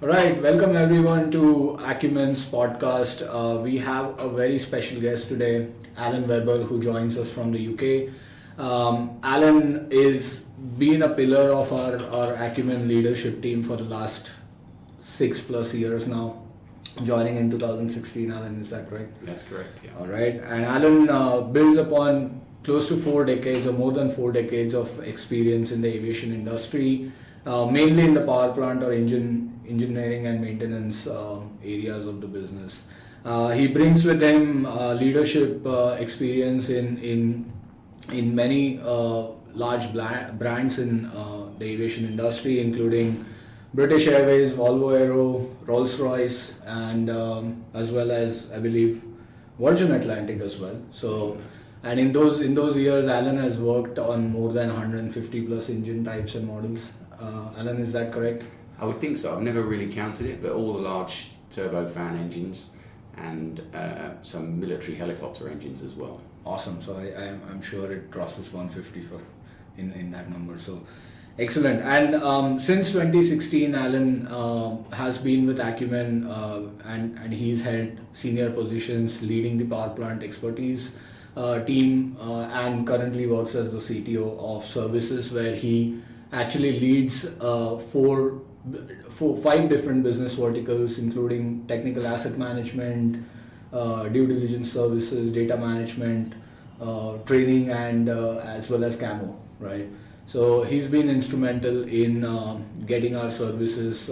All right, welcome everyone to Acumen's podcast. We have a very special guest today, Alan Weber, who joins us from the UK. Alan is been a pillar of our Acumen leadership team for the last 6+ years now, joining in 2016. Alan, is that correct? That's correct, yeah. All right, and Alan builds upon close to 4 decades or more than 4 decades of experience in the aviation industry, mainly in the power plant or engineering and maintenance areas of the business. He brings with him leadership experience in many large brands in the aviation industry, including British Airways, Volvo Aero, Rolls-Royce, and as well as, I believe, Virgin Atlantic as well. So, and in those years, Alan has worked on more than 150 plus engine types and models. Alan, is that correct? I would think so. I've never really counted it, but all the large turbofan engines and some military helicopter engines as well. Awesome. So I'm sure it crosses 150 in that number. So excellent. And since 2016, Alan has been with Acumen and he's held senior positions leading the power plant expertise team and currently works as the CTO of services, where he actually leads 5 different business verticals, including technical asset management, due diligence services, data management, training, and as well as camo, right? So he's been instrumental in getting our services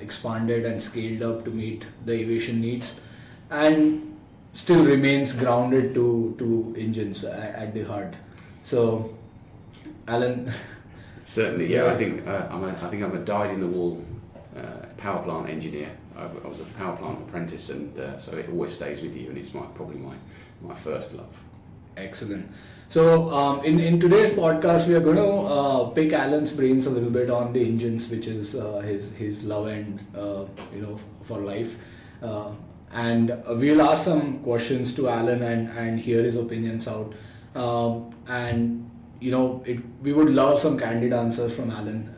expanded and scaled up to meet the aviation needs, and still remains grounded to engines at the heart. So, Alan. Certainly, yeah. I think I'm a dyed-in-the-wool power plant engineer. I was a power plant apprentice, and so it always stays with you, and it's probably my first love. Excellent. So in today's podcast, we are going to pick Alan's brains a little bit on the engines, which is his love and for life, and we'll ask some questions to Alan and hear his opinions out, and we would love some candid answers from Alan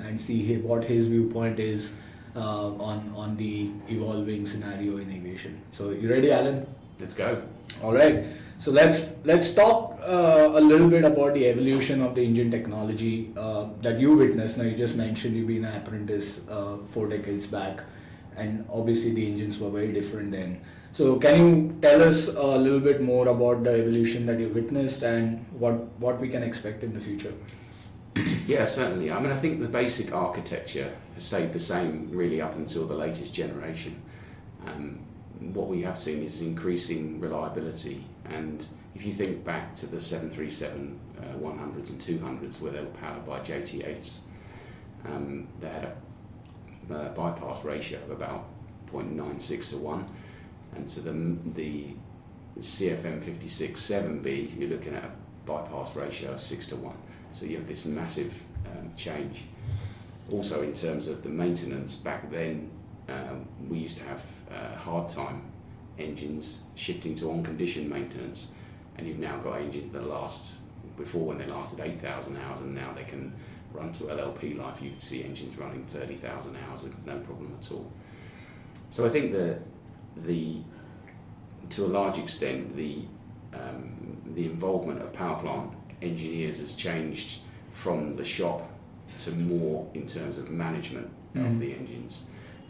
and see what his viewpoint is on the evolving scenario in aviation. So you ready, Alan? Let's go. All right. So let's talk a little bit about the evolution of the engine technology that you witnessed. Now, you just mentioned you've been an apprentice 4 decades back, and obviously the engines were very different then. So can you tell us a little bit more about the evolution that you witnessed and what we can expect in the future? Yeah, certainly. I mean, I think the basic architecture has stayed the same really up until the latest generation. What we have seen is increasing reliability, and if you think back to the 737 100s and 200s where they were powered by JT8s, they had a bypass ratio of about 0.96 to 1, and so the CFM 56-7B, you're looking at a bypass ratio of 6 to 1. So you have this massive change. Also, in terms of the maintenance, back then we used to have hard time engines shifting to on-condition maintenance, and you've now got engines that last, before when they lasted 8,000 hours, and now they can run to LLP life. You see engines running 30,000 hours with no problem at all. So I think that to a large extent the involvement of power plant engineers has changed from the shop to more in terms of management of the engines,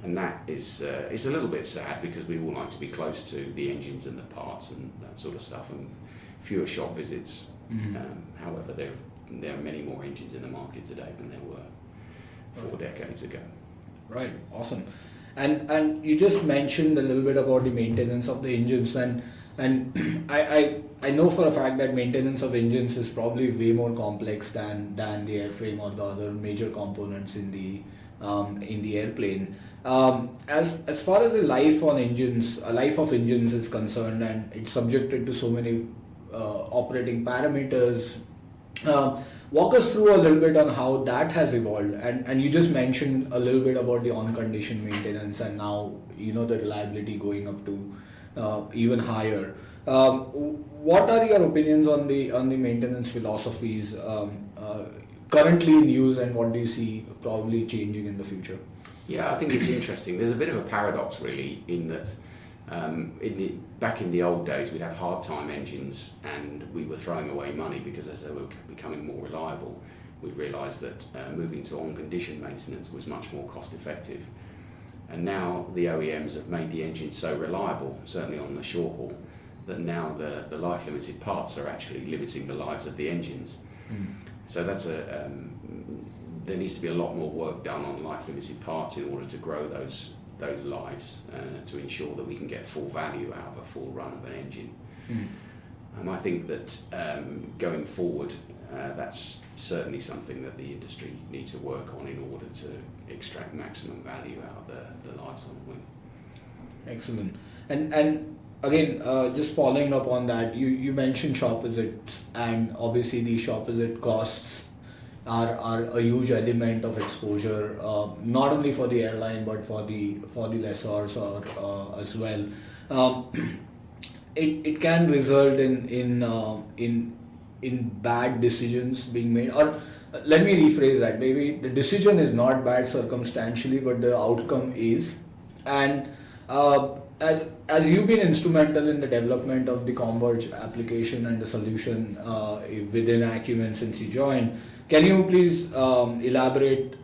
and that is it's a little bit sad, because we all like to be close to the engines and the parts and that sort of stuff, and fewer shop visits. However, there are many more engines in the market today than there were 4 decades ago. Right, awesome. And you just mentioned a little bit about the maintenance of the engines, and I know for a fact that maintenance of engines is probably way more complex than the airframe or the other major components in the airplane. As far as the life of engines is concerned, and it's subjected to so many operating parameters. Walk us through a little bit on how that has evolved, and you just mentioned a little bit about the on-condition maintenance, and now the reliability going up to even higher. What are your opinions on the maintenance philosophies currently in use, and what do you see probably changing in the future? Yeah, I think it's interesting. There's a bit of a paradox, really, in that back in the old days, we'd have hard time engines and we were throwing away money because as they were becoming more reliable, we realised that moving to on-condition maintenance was much more cost-effective. And now the OEMs have made the engine so reliable, certainly on the short haul, that now the life-limited parts are actually limiting the lives of the engines. So there needs to be a lot more work done on life-limited parts in order to grow those lives to ensure that we can get full value out of a full run of an engine. I think that going forward, that's certainly something that the industry needs to work on in order to extract maximum value out of the lives on the wing. Excellent. And again, just following up on that, you mentioned shop visits, and obviously the shop visit costs are a huge element of exposure, not only for the airline but for the lessors as well. It can result in bad decisions being made, or let me rephrase that. Maybe the decision is not bad circumstantially, but the outcome is. And as you've been instrumental in the development of the Converge application and the solution within Acumen since you joined, can you please elaborate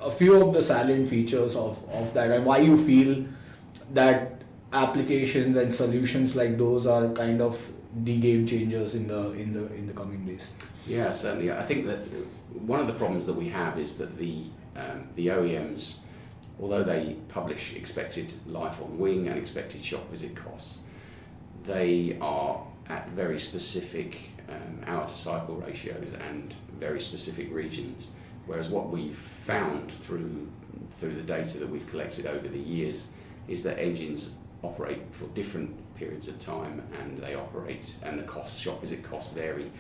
a few of the salient features of that, and why you feel that applications and solutions like those are kind of the game changers in the coming days? Yeah, certainly. I think that one of the problems that we have is that the OEMs, although they publish expected life on wing and expected shop visit costs, they are at very specific hour to cycle ratios and very specific regions, whereas what we've found through the data that we've collected over the years is that engines operate for different periods of time, and the shop visit costs vary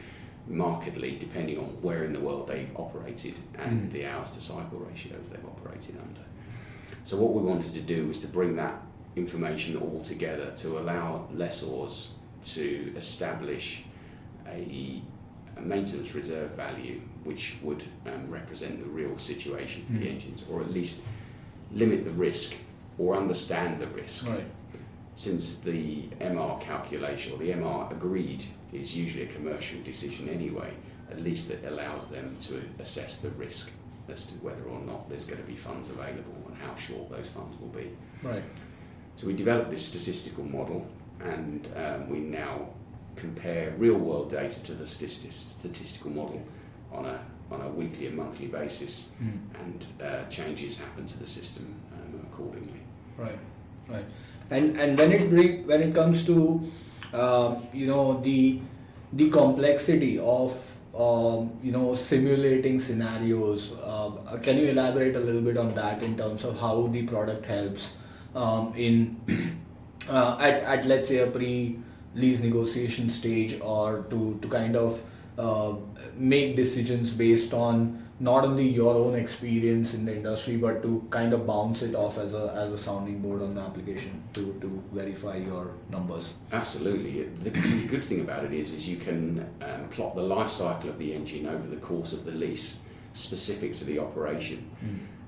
markedly depending on where in the world they've operated and the hours to cycle ratios they've operated under. So what we wanted to do was to bring that information all together to allow lessors to establish a maintenance reserve value which would represent the real situation for the engines, or at least limit the risk or understand the risk. Right. Since the MR calculation, or the MR agreed, is usually a commercial decision anyway, at least it allows them to assess the risk as to whether or not there's going to be funds available and how short those funds will be. Right. So we developed this statistical model, and we now compare real-world data to the statistical model on a weekly and monthly basis, and changes happen to the system accordingly. Right. And when it comes to the complexity of simulating scenarios, can you elaborate a little bit on that in terms of how the product helps in at let's say a pre-lease negotiation stage, or to kind of make decisions based on not only your own experience in the industry, but to kind of bounce it off as a sounding board on the application to verify your numbers? Absolutely. The good thing about it is you can plot the life cycle of the engine over the course of the lease specific to the operation,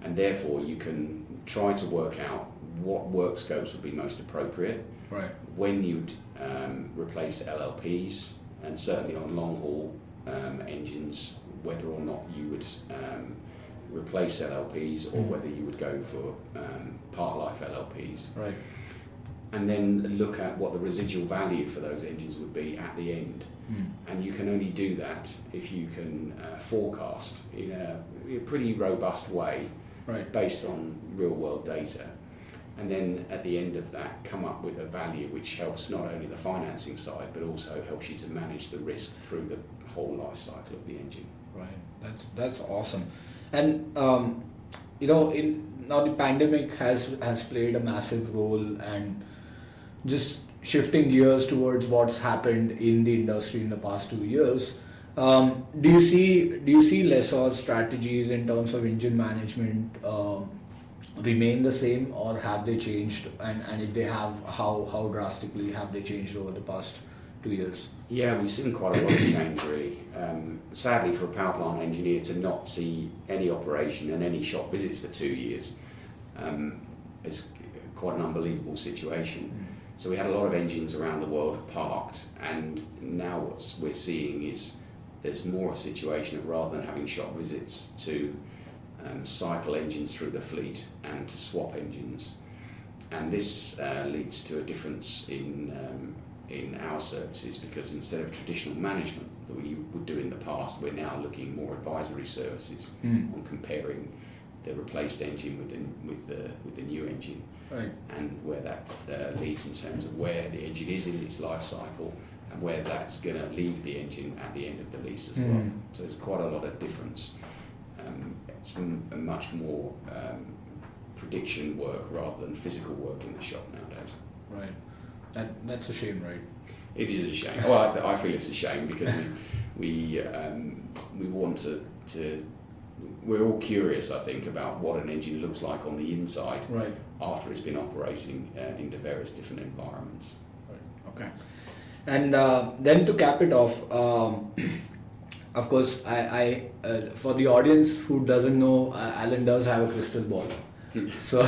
and therefore you can try to work out what work scopes would be most appropriate, right, when you'd replace LLPs, and certainly on long haul engines, whether or not you would replace LLPs or whether you would go for part life LLPs. Right. And then look at what the residual value for those engines would be at the end. And you can only do that if you can forecast in a pretty robust way, right, based on real world data. And then at the end of that, come up with a value which helps not only the financing side, but also helps you to manage the risk through the whole life cycle of the engine. Right, that's awesome. And now the pandemic has played a massive role, and just shifting gears towards what's happened in the industry in the past 2 years. Do you see lessor strategies in terms of engine management remain the same, or have they changed? And if they have, how drastically have they changed over the past 2 years? Yeah, we've seen quite a lot of change, really. Sadly, for a power plant engineer to not see any operation and any shop visits for 2 years quite an unbelievable situation. So we had a lot of engines around the world parked, and now what we're seeing is there's more a situation of, rather than having shop visits, to cycle engines through the fleet and to swap engines. And this leads to a difference in our services, because instead of traditional management that we would do in the past, we're now looking more advisory services on comparing the replaced engine with the new engine. Right. And where that leads in terms of where the engine is in its life cycle and where that's going to leave the engine at the end of the lease as well. So there's quite a lot of difference. It's a much more prediction work rather than physical work in the shop nowadays. Right. That's a shame, right? It is a shame. Well, I feel it's a shame because we want to. We're all curious, I think, about what an engine looks like on the inside, right, after it's been operating in the various different environments. Right. Okay. And then to cap it off, of course, I for the audience who doesn't know, Alan does have a crystal ball. So,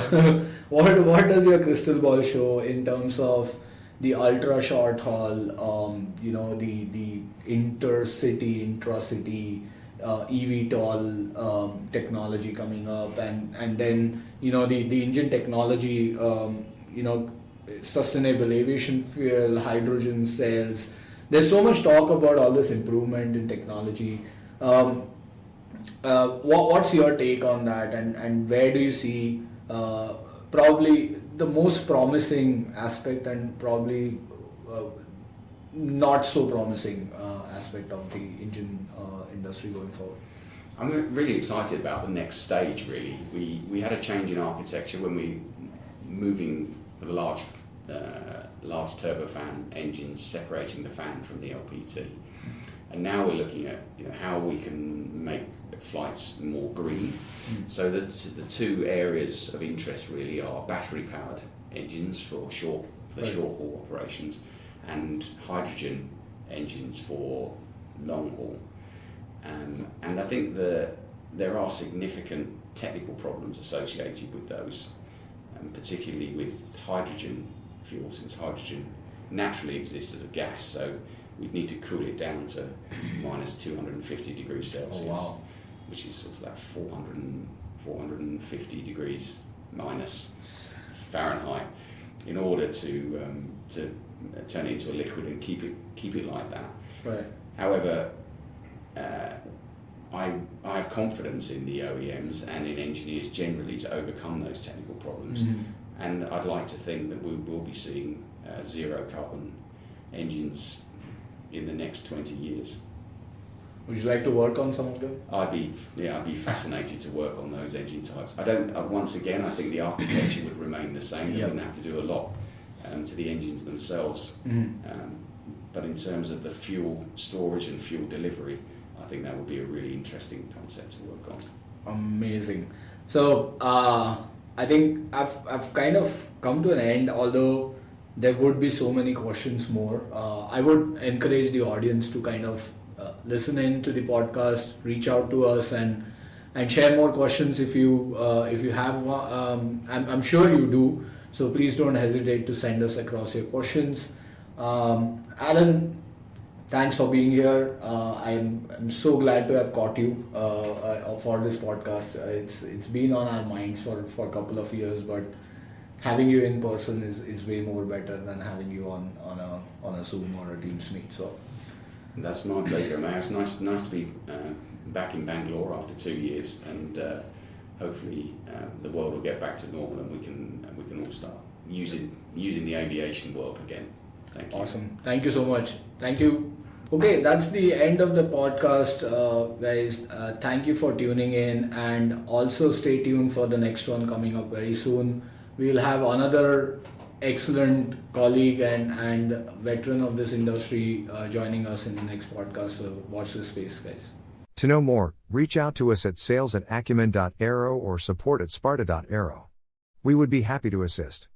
what does your crystal ball show in terms of the ultra short haul, the intercity, intracity, eVTOL technology coming up, and then the engine technology, sustainable aviation fuel, hydrogen cells. There's so much talk about all this improvement in technology. What's your take on that, and where do you see probably the most promising aspect and probably not so promising aspect of the engine industry going forward? I'm really excited about the next stage, really. We had a change in architecture when we moving for the large turbofan engines, separating the fan from the LPT. And now we're looking at how we can make flights more green. So the two areas of interest really are battery-powered engines for short haul operations, and hydrogen engines for long haul. And I think there are significant technical problems associated with those, particularly with hydrogen fuel, since hydrogen naturally exists as a gas, so we'd need to cool it down to minus 250 degrees Celsius, which is what's that, 450 degrees minus Fahrenheit, in order to turn it into a liquid and keep it like that. Right. However, I have confidence in the OEMs and in engineers generally to overcome those technical problems, and I'd like to think that we will be seeing zero carbon engines in the next 20 years. Would you like to work on some of them? I'd be fascinated to work on those engine types. I think the architecture would remain the same. They wouldn't have to do a lot to the engines themselves. But in terms of the fuel storage and fuel delivery, I think that would be a really interesting concept to work on. Amazing. So I think I've kind of come to an end, although there would be so many questions more. I would encourage the audience to kind of listen in to the podcast, reach out to us, and share more questions if you have one. I'm sure you do. So please don't hesitate to send us across your questions. Alan, thanks for being here. I'm so glad to have caught you for this podcast. It's been on our minds for a couple of years, but having you in person is way more better than having you on a Zoom or a Teams meet. So that's my pleasure, mate. It's nice to be back in Bangalore after 2 years, and hopefully the world will get back to normal, and we can all start using the aviation world again. Thank you. Awesome. Thank you so much. Thank you. Okay, that's the end of the podcast, guys. Thank you for tuning in, and also stay tuned for the next one coming up very soon. We'll have another excellent colleague and veteran of this industry joining us in the next podcast. So watch this space, guys. To know more, reach out to us at sales@acumen.aero or support@sparta.aero. We would be happy to assist.